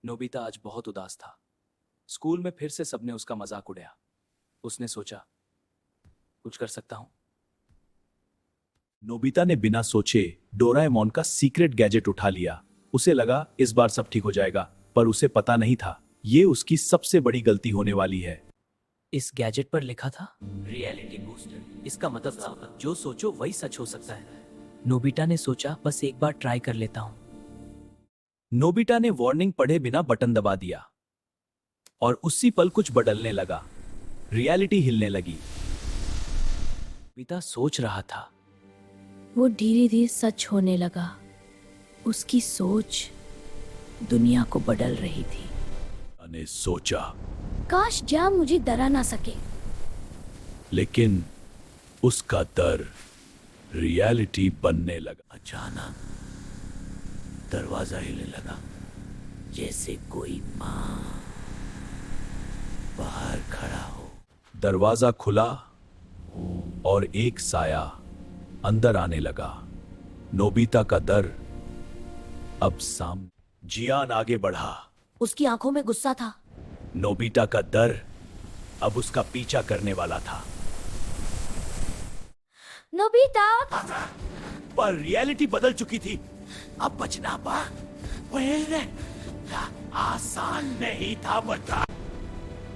Nobita आज बहुत उदास था। स्कूल में फिर से सबने उसका मजाक उड़ाया। उसने सोचा, कुछ कर सकता हूं। नोबिता ने बिना सोचे डोराएमोन का सीक्रेट गैजेट उठा लिया। उसे लगा इस बार सब ठीक हो जाएगा, पर उसे पता नहीं था ये उसकी सबसे बड़ी गलती होने वाली है। इस गैजेट पर लिखा था रियलिटी बूस्टर। इसका मतलब था जो सोचो वही सच हो सकता है। नोबिता ने सोचा बस एक बार ट्राई कर लेता हूं। नोबिता ने वार्निंग पढ़े बिना बटन दबा दिया और उसी पल कुछ बदलने लगा। रियलिटी हिलने लगी। नोबिता सोच रहा था, वो धीरे धीरे सच होने लगा। उसकी सोच दुनिया को बदल रही थी। मैंने सोचा, काश जैम मुझे डरा ना सके। लेकिन उसका डर रियलिटी बनने लगा। अचानक दरवाजा हिलने लगा, जैसे कोई माँ बाहर खड़ा हो। दरवाजा खुला और एक साया अंदर आने लगा। नोबिता का डर अब सामने। जियान आगे बढ़ा। उसकी आंखों में गुस्सा था। नोबिता का डर अब उसका पीछा करने वाला था। नोबिता! पर रियलिटी बदल चुकी थी। अब बचना आसान नहीं था। बता,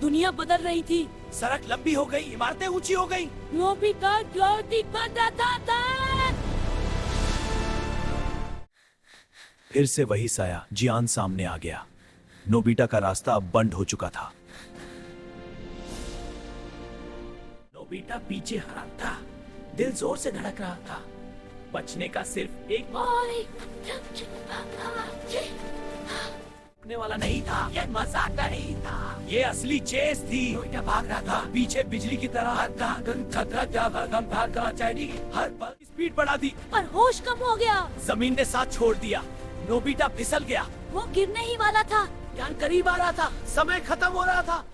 दुनिया बदल रही थी। सड़क लंबी हो गई, इमारतें ऊंची हो गई। नोबिता जल्दी बन रहा था। फिर से वही साया जियान सामने आ गया। नोबिता का रास्ता अब बंद हो चुका था। नोबिता पीछे हरा था। दिल जोर से धड़क रहा था। बचने का सिर्फ एक रुकने वाला नहीं था। ये मजाक नहीं था, ये असली चेस थी। नोबिता भाग रहा था। पीछे बिजली की तरह हर पल स्पीड बढ़ा दी। पर होश कम हो गया। जमीन ने साथ छोड़ दिया। नोबिता फिसल गया। वो गिरने ही वाला था। ज्ञान करीब आ रहा था। समय खत्म हो रहा था।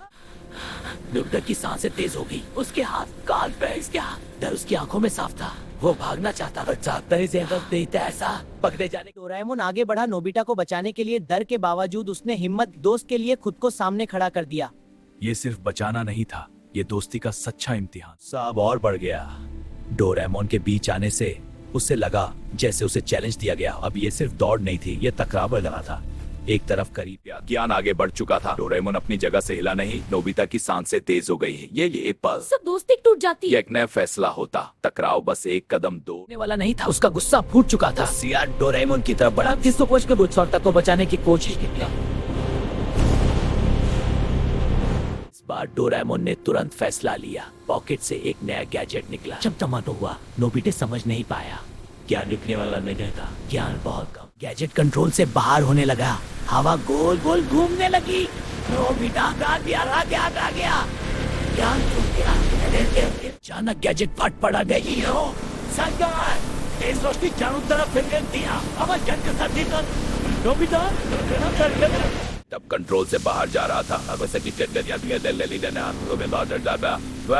नोबिता की सांसें तेज हो गई। उसके हाथ काल पे इसके हाथ। डर उसकी आंखों में साफ था। वो भागना चाहता था। चाहता ही ज़्यादा नहीं था ऐसा पकड़े जाने। डोराएमोन आगे बढ़ा। नोबिता को बचाने के लिए डर के बावजूद उसने हिम्मत दोस्त के लिए खुद को सामने खड़ा कर दिया। ये सिर्फ बचाना नहीं था, ये दोस्ती का सच्चा इम्तिहान। सब और बढ़ गया। डोरेमोन के बीच आने से उसे लगा जैसे उसे चैलेंज दिया गया। अब ये सिर्फ दौड़ नहीं थी, ये टकराव लगा था। एक तरफ करीब ज्ञान आगे बढ़ चुका था। डोरेमोन अपनी जगह से हिला नहीं। नोबिता की सांसें तेज हो गई। ये पल सब दोस्ती टूट जाती। ये एक नया फैसला होता। टकराव बस एक कदम दो होने वाला नहीं था। उसका गुस्सा फूट चुका था। सिया डोरेमोन की तरफ बढ़ा। किसको पूछ कर बुद्धिमत्ता को बचाने की कोशिश की। इस बार डोरेमोन ने तुरंत फैसला लिया। पॉकेट से एक नया गैजेट निकला। चमचमाता हुआ। नोबिता समझ नहीं पाया क्या लिखने वाला नहीं था। ज्ञान बहुत कम। गैजेट कंट्रोल से बाहर होने लगा। हवा गोल गोल घूमने लगी। नोबिता आ गया। ज्ञान टूट गया। अचानक गैजेट फट पड़ा गई। तेज रोशनी चारों तरफ फैल दिया। आवाज के साथ नोबिता तब कंट्रोल से बाहर जा रहा था।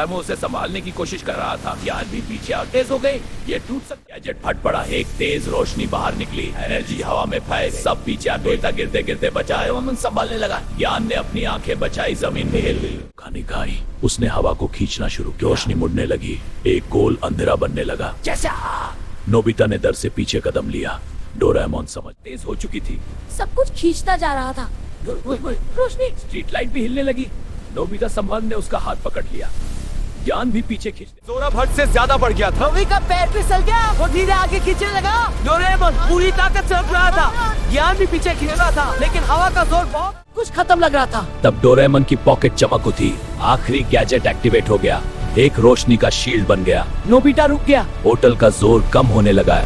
वो उसे संभालने की कोशिश कर रहा था। ज्ञान भी पीछे और तेज हो गई। ये टूट सकता। गैजेट फट पड़ा। एक तेज रोशनी बाहर निकली। एनर्जी हवा में फैल। सब पीछे गिरते गिरते बचाए। वो संभालने लगा। ज्ञान ने अपनी आंखें बचाई। जमीन में हिल गई। खाने खाई। उसने हवा को खींचना शुरू किया। रोशनी मुड़ने लगी। एक गोल अंधेरा बनने लगा। जैसा नोबिता ने डर से पीछे कदम लिया। डोरेमोन समझ तेज हो चुकी थी। सब कुछ खींचता जा रहा था। रोशनी स्ट्रीट लाइट भी हिलने लगी। नोबिता संभाल ने उसका हाथ पकड़ लिया। ज्ञान भी पीछे खींचने। जोरा हद से ज्यादा बढ़ गया था। नोबी का पैर फिसल गया। वो धीरे आगे खींचने लगा। डोरेमोन पूरी ताकत से उठ रहा था। ज्ञान भी पीछे खींच रहा था, लेकिन हवा का जोर बहुत कुछ खत्म लग रहा था। तब डोरेमोन की पॉकेट चमक उठी। आखिरी गैजेट एक्टिवेट हो गया। एक रोशनी का शील्ड बन गया। नोबिता रुक गया। होटल का जोर कम होने लगा।